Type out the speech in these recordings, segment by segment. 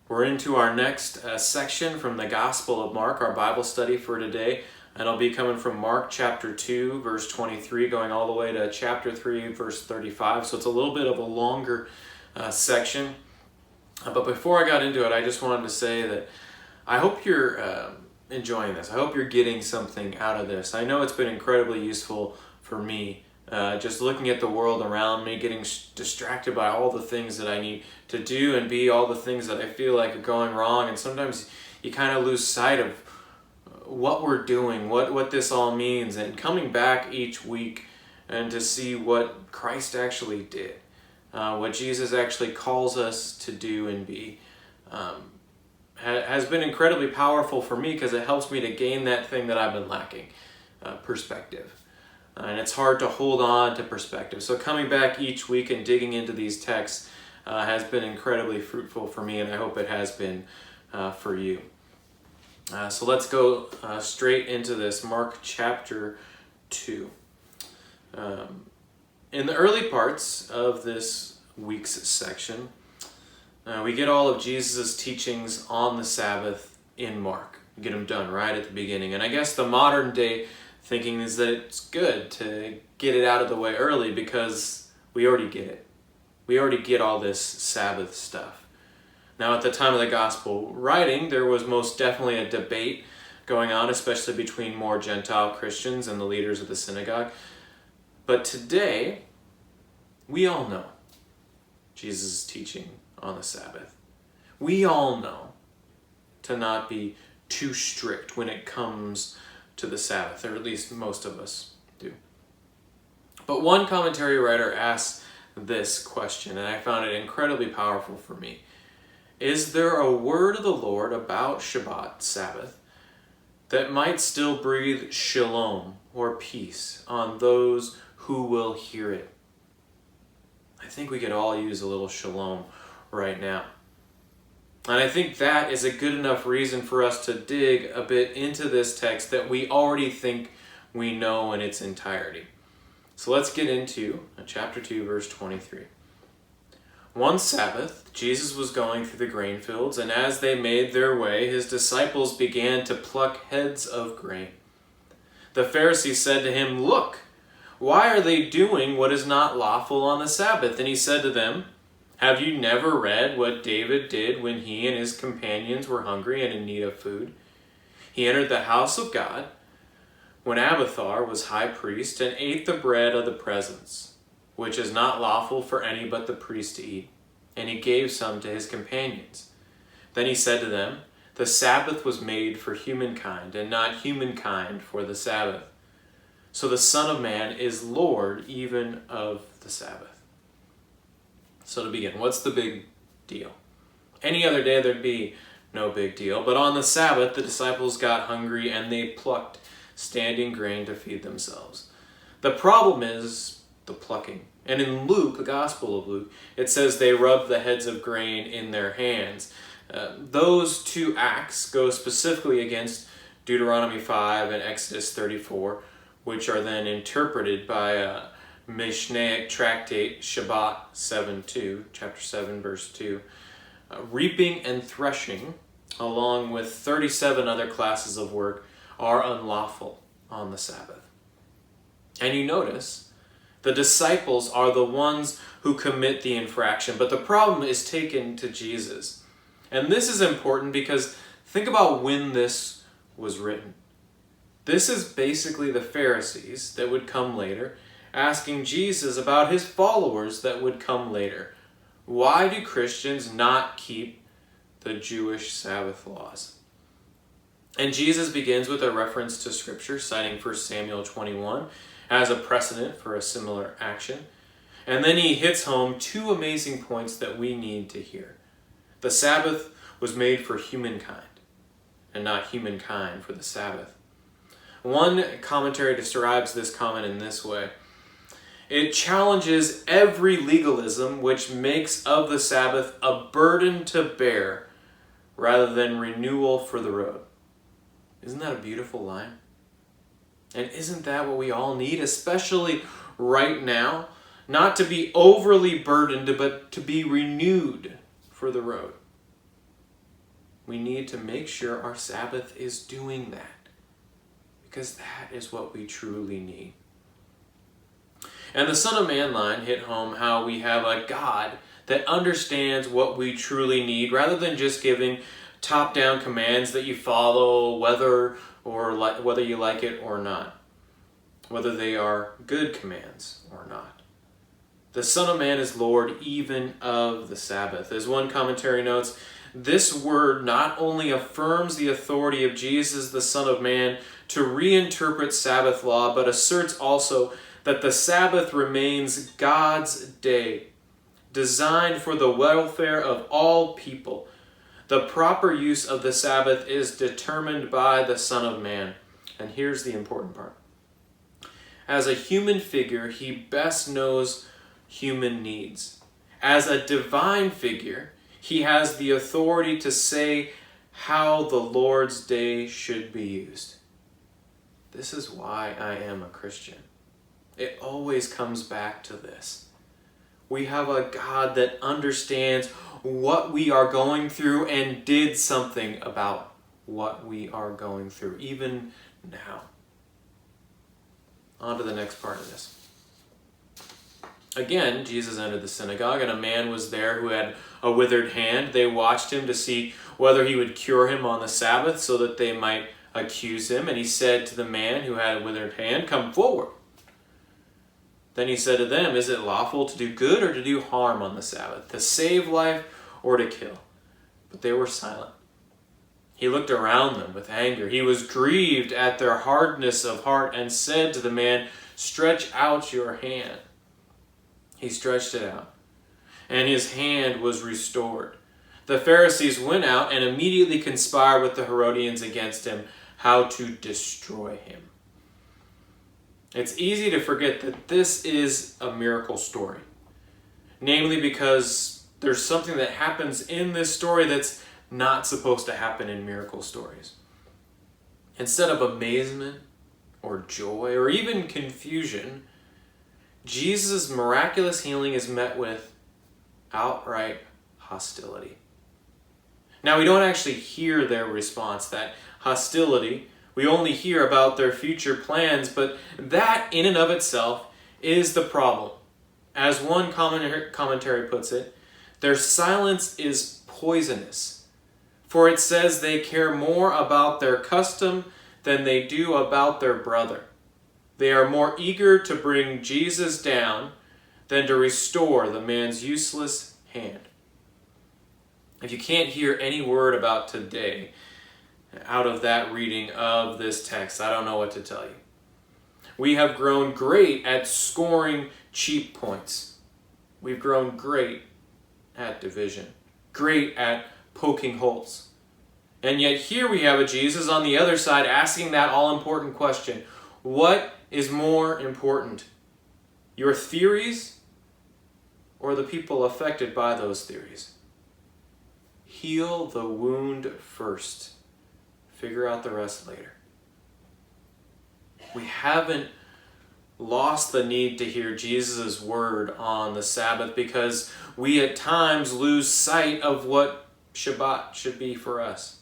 We're into our next section from the Gospel of Mark, our Bible study for today. And I'll be coming from Mark chapter 2, verse 23, going all the way to chapter 3, verse 35. So it's a little bit of a longer section. But before I got into it, I just wanted to say that I hope you're enjoying this. I hope you're getting something out of this. I know it's been incredibly useful for me. Just looking at the world around me, getting distracted by all the things that I need to do and be, all the things that I feel like are going wrong. And sometimes you kind of lose sight of what we're doing, what this all means, and coming back each week and to see what Christ actually did, what Jesus actually calls us to do and be, has been incredibly powerful for me because it helps me to gain that thing that I've been lacking, perspective. And it's hard to hold on to perspective. So coming back each week and digging into these texts has been incredibly fruitful for me, and I hope it has been for you. So let's go straight into this, Mark chapter 2. In the early parts of this week's section, we get all of Jesus' teachings on the Sabbath in Mark. We get them done right at the beginning. And I guess the modern day thinking is that it's good to get it out of the way early because we already get it. We already get all this Sabbath stuff. Now, at the time of the gospel writing, there was most definitely a debate going on, especially between more Gentile Christians and the leaders of the synagogue. But today, we all know Jesus' teaching on the Sabbath. We all know to not be too strict when it comes to the Sabbath, or at least most of us do. But one commentary writer asks this question, and I found it incredibly powerful for me. Is there a word of the Lord about Shabbat, Sabbath, that might still breathe shalom or peace on those who will hear it? I think we could all use a little shalom right now. And I think that is a good enough reason for us to dig a bit into this text that we already think we know in its entirety. So let's get into chapter 2, verse 23. One Sabbath, Jesus was going through the grain fields, and as they made their way, his disciples began to pluck heads of grain. The Pharisees said to him, "Look, why are they doing what is not lawful on the Sabbath?" And he said to them, "Have you never read what David did when he and his companions were hungry and in need of food? He entered the house of God when Abiathar was high priest and ate the bread of the presence, which is not lawful for any but the priest to eat, and he gave some to his companions. Then he said to them, the Sabbath was made for humankind, and not humankind for the Sabbath. So the Son of Man is Lord even of the Sabbath." So to begin, what's the big deal? Any other day there'd be no big deal, but on the Sabbath the disciples got hungry and they plucked standing grain to feed themselves. The problem is the plucking. And in Luke, the Gospel of Luke, it says they rubbed the heads of grain in their hands. Those two acts go specifically against Deuteronomy 5 and Exodus 34, which are then interpreted by Mishnaic tractate Shabbat 7:2, chapter 7, verse 2. Reaping and threshing, along with 37 other classes of work, are unlawful on the Sabbath. And you notice, the disciples are the ones who commit the infraction, but the problem is taken to Jesus. And this is important because think about when this was written. This is basically the Pharisees that would come later, asking Jesus about his followers that would come later. Why do Christians not keep the Jewish Sabbath laws? And Jesus begins with a reference to Scripture, citing 1 Samuel 21 as a precedent for a similar action. And then he hits home two amazing points that we need to hear. The Sabbath was made for humankind, and not humankind for the Sabbath. One commentary describes this comment in this way. It challenges every legalism which makes of the Sabbath a burden to bear rather than renewal for the road. Isn't that a beautiful line? And isn't that what we all need, especially right now? Not to be overly burdened, but to be renewed for the road. we need to make sure our Sabbath is doing that, because that is what we truly need. And the Son of Man line hit home how we have a God that understands what we truly need, rather than just giving top-down commands that you follow whether you like it or not, whether they are good commands or not. The Son of Man is Lord even of the Sabbath. As one commentary notes, this word not only affirms the authority of Jesus, the Son of Man, to reinterpret Sabbath law, but asserts also that the Sabbath remains God's day, designed for the welfare of all people. The proper use of the Sabbath is determined by the Son of Man. And here's the important part. As a human figure, he best knows human needs. As a divine figure, he has the authority to say how the Lord's day should be used. This is why I am a Christian. It always comes back to this. We have a God that understands what we are going through and did something about what we are going through, even now. On to the next part of this. Again, Jesus entered the synagogue, and a man was there who had a withered hand. They watched him to see whether he would cure him on the Sabbath, so that they might accuse him. And he said to the man who had a withered hand, "Come forward." Then he said to them, "Is it lawful to do good or to do harm on the Sabbath, to save life or to kill?" But they were silent. He looked around them with anger. He was grieved at their hardness of heart and said to the man, "Stretch out your hand." He stretched it out, and his hand was restored. The Pharisees went out and immediately conspired with the Herodians against him, how to destroy him. It's easy to forget that this is a miracle story. Namely because there's something that happens in this story that's not supposed to happen in miracle stories. Instead of amazement or joy or even confusion, Jesus' miraculous healing is met with outright hostility. Now, we don't actually hear their response, that hostility. We only hear about their future plans, but that in and of itself is the problem. As one commentary puts it, their silence is poisonous, for it says they care more about their custom than they do about their brother. They are more eager to bring Jesus down than to restore the man's useless hand. If you can't hear any word about today out of that reading of this text, I don't know what to tell you. We have grown great at scoring cheap points. We've grown great at division, great at poking holes. And yet here we have a Jesus on the other side asking that all-important question: what is more important, your theories or the people affected by those theories? Heal the wound first. Figure out the rest later. We haven't lost the need to hear Jesus' word on the Sabbath because we at times lose sight of what Shabbat should be for us.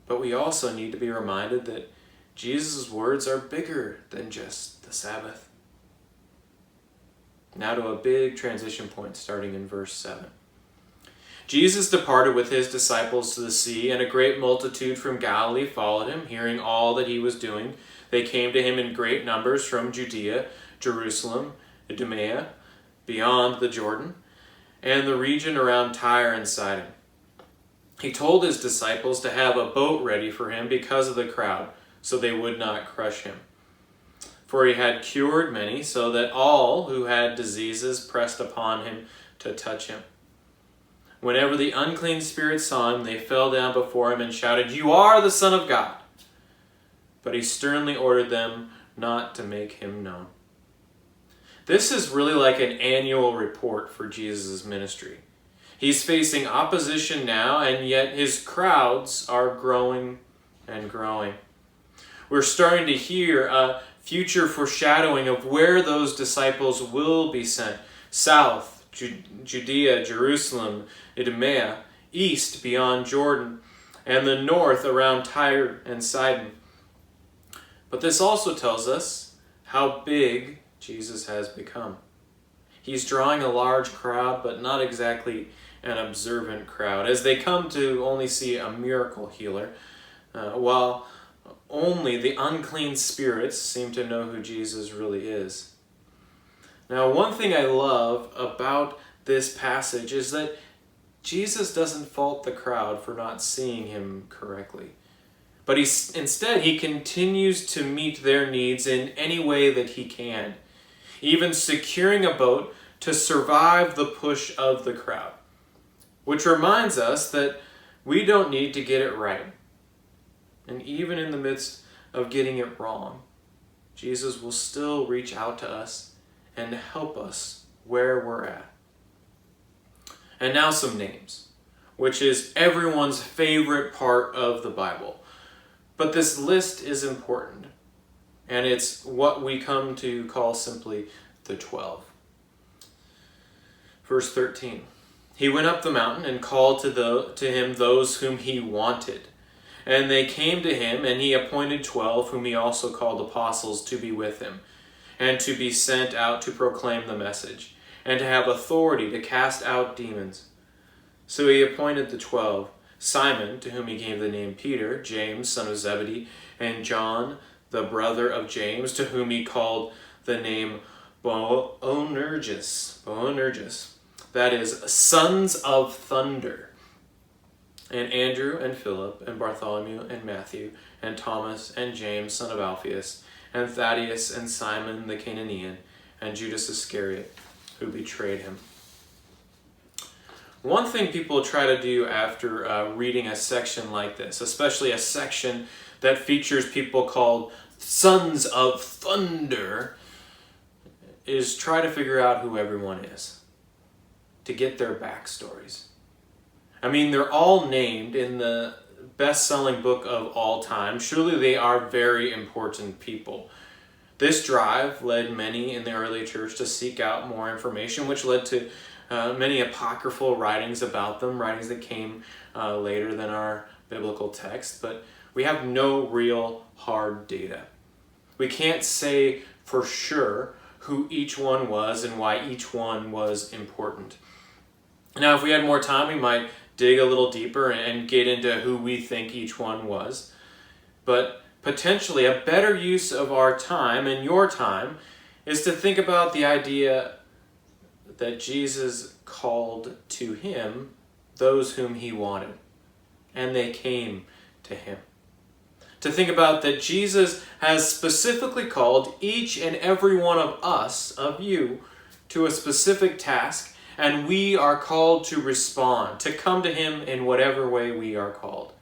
But we also need to be reminded that Jesus' words are bigger than just the Sabbath. Now to a big transition point starting in verse 7. Jesus departed with his disciples to the sea, and a great multitude from Galilee followed him, hearing all that he was doing. They came to him in great numbers from Judea, Jerusalem, Idumea, beyond the Jordan, and the region around Tyre and Sidon. He told his disciples to have a boat ready for him because of the crowd, so they would not crush him. For he had cured many, so that all who had diseases pressed upon him to touch him. Whenever the unclean spirits saw him, they fell down before him and shouted, "You are the Son of God!" But he sternly ordered them not to make him known. This is really like an annual report for Jesus' ministry. He's facing opposition now, and yet his crowds are growing and growing. We're starting to hear a future foreshadowing of where those disciples will be sent. South, Judea, Jerusalem, Idumea, east beyond Jordan, and the north around Tyre and Sidon. But this also tells us how big Jesus has become. He's drawing a large crowd, but not exactly an observant crowd, as they come to only see a miracle healer, while only the unclean spirits seem to know who Jesus really is. Now, one thing I love about this passage is that Jesus doesn't fault the crowd for not seeing him correctly. But instead, he continues to meet their needs in any way that he can, even securing a boat to survive the push of the crowd. Which reminds us that we don't need to get it right. And even in the midst of getting it wrong, Jesus will still reach out to us and help us where we're at. And now some names, which is everyone's favorite part of the Bible. But this list is important, and it's what we come to call simply the 12. Verse 13, he went up the mountain and called to him those whom he wanted. And they came to him, and he appointed 12, whom he also called apostles, to be with him, and to be sent out to proclaim the message, and to have authority to cast out demons. So he appointed the 12, Simon, to whom he gave the name Peter, James, son of Zebedee, and John, the brother of James, to whom he called the name Boanerges, that is, sons of thunder, and Andrew and Philip and Bartholomew and Matthew and Thomas and James, son of Alphaeus, and Thaddeus and Simon the Canaanian, and Judas Iscariot, who betrayed him. One thing people try to do after reading a section like this, especially a section that features people called sons of thunder, is try to figure out who everyone is, to get their backstories. I mean, they're all named in the best-selling book of all time. Surely they are very important people. This drive led many in the early church to seek out more information, which led to many apocryphal writings about them, writings that came later than our biblical text, but we have no real hard data. We can't say for sure who each one was and why each one was important. Now, if we had more time, we might dig a little deeper and get into who we think each one was. But potentially a better use of our time and your time is to think about the idea that Jesus called to him those whom he wanted, and they came to him. To think about that Jesus has specifically called each and every one of us, of you, to a specific task, and we are called to respond, to come to him in whatever way we are called.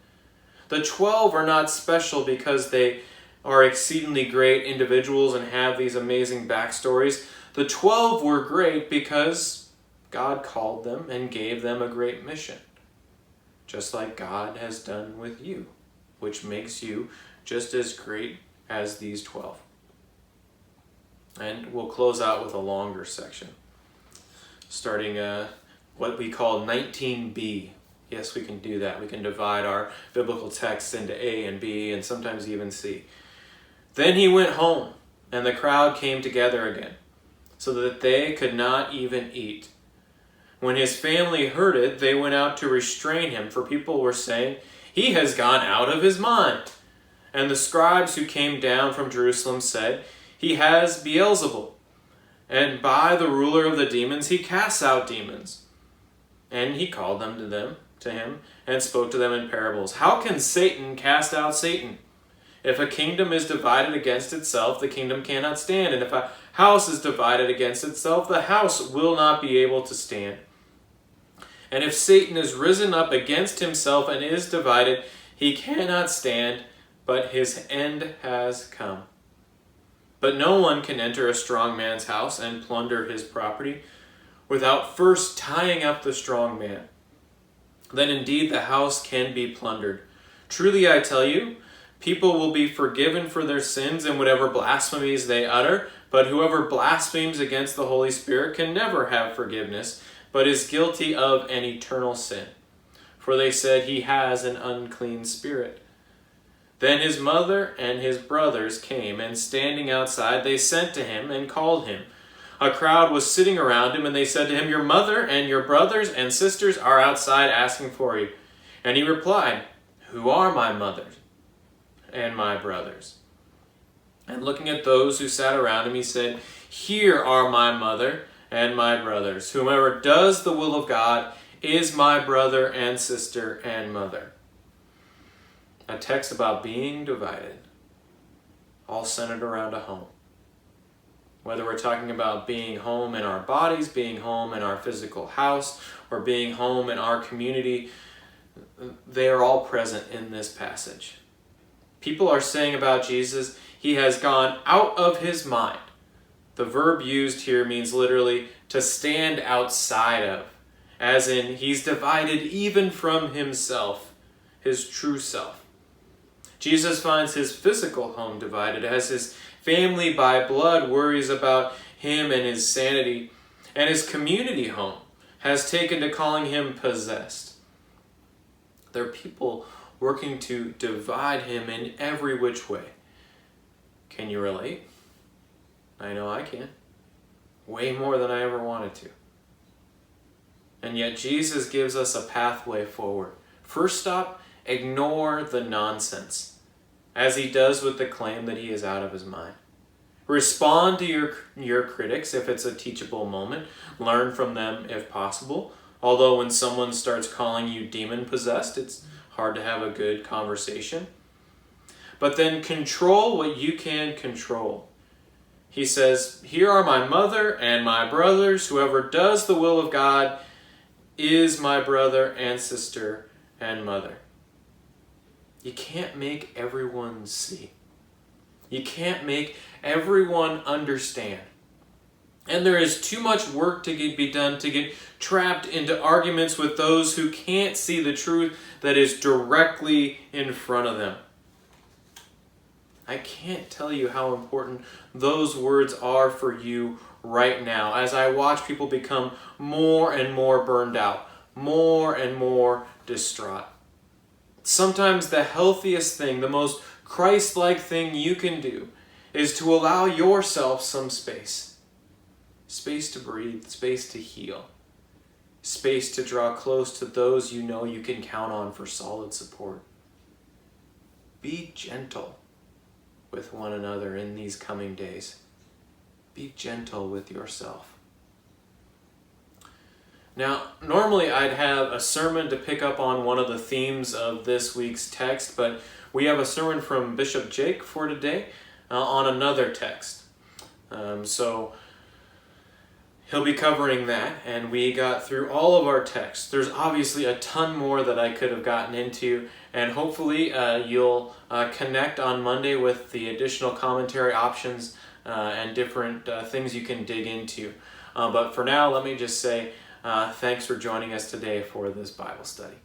The 12 are not special because they are exceedingly great individuals and have these amazing backstories. The 12 were great because God called them and gave them a great mission, just like God has done with you, which makes you just as great as these 12. And we'll close out with a longer section, starting what we call 19b. Yes, we can do that. We can divide our biblical texts into A and B and sometimes even C. Then he went home, and the crowd came together again, so that they could not even eat. When his family heard it, they went out to restrain him, for people were saying, "He has gone out of his mind." And the scribes who came down from Jerusalem said, "He has Beelzebul, and by the ruler of the demons he casts out demons." And he called them to him, and spoke to them in parables. "How can Satan cast out Satan? If a kingdom is divided against itself, the kingdom cannot stand. And if a house is divided against itself, the house will not be able to stand. And if Satan is risen up against himself and is divided, he cannot stand, but his end has come. But no one can enter a strong man's house and plunder his property without first tying up the strong man. Then indeed the house can be plundered. Truly I tell you, people will be forgiven for their sins and whatever blasphemies they utter, but whoever blasphemes against the Holy Spirit can never have forgiveness, but is guilty of an eternal sin. for they said, he has an unclean spirit. Then his mother and his brothers came, and standing outside, they sent to him and called him. A crowd was sitting around him, and they said to him, your mother and your brothers and sisters are outside asking for you. And he replied, who are my mother and my brothers? And looking at those who sat around him, he said, here are my mother and my brothers. Whomever does the will of God is my brother and sister and mother. A text about being divided, all centered around a home. Whether we're talking about being home in our bodies, being home in our physical house, or being home in our community, they are all present in this passage. People are saying about Jesus, he has gone out of his mind. The verb used here means literally to stand outside of, as in he's divided even from himself, his true self. Jesus finds his physical home divided as his family by blood worries about him and his sanity, and his community home has taken to calling him possessed. There are people working to divide him in every which way. Can you relate? I know I can. Way more than I ever wanted to. And yet Jesus gives us a pathway forward. First stop, ignore the nonsense, as he does with the claim that he is out of his mind. Respond to your critics if it's a teachable moment. Learn from them if possible. Although when someone starts calling you demon-possessed, it's hard to have a good conversation. But then control what you can control. He says, here are my mother and my brothers. Whoever does the will of God is my brother and sister and mother. You can't make everyone see. You can't make everyone understand. And there is too much work to be done to get trapped into arguments with those who can't see the truth that is directly in front of them. I can't tell you how important those words are for you right now as I watch people become more and more burned out, more and more distraught. Sometimes the healthiest thing, the most Christ-like thing you can do is to allow yourself some space. Space to breathe, space to heal, space to draw close to those you know you can count on for solid support. Be gentle with one another in these coming days. Be gentle with yourself. Now, normally I'd have a sermon to pick up on one of the themes of this week's text, but we have a sermon from Bishop Jake for today on another text. So he'll be covering that, and we got through all of our texts. There's obviously a ton more that I could have gotten into, and hopefully you'll connect on Monday with the additional commentary options and different things you can dig into. But for now, let me just say thanks for joining us today for this Bible study.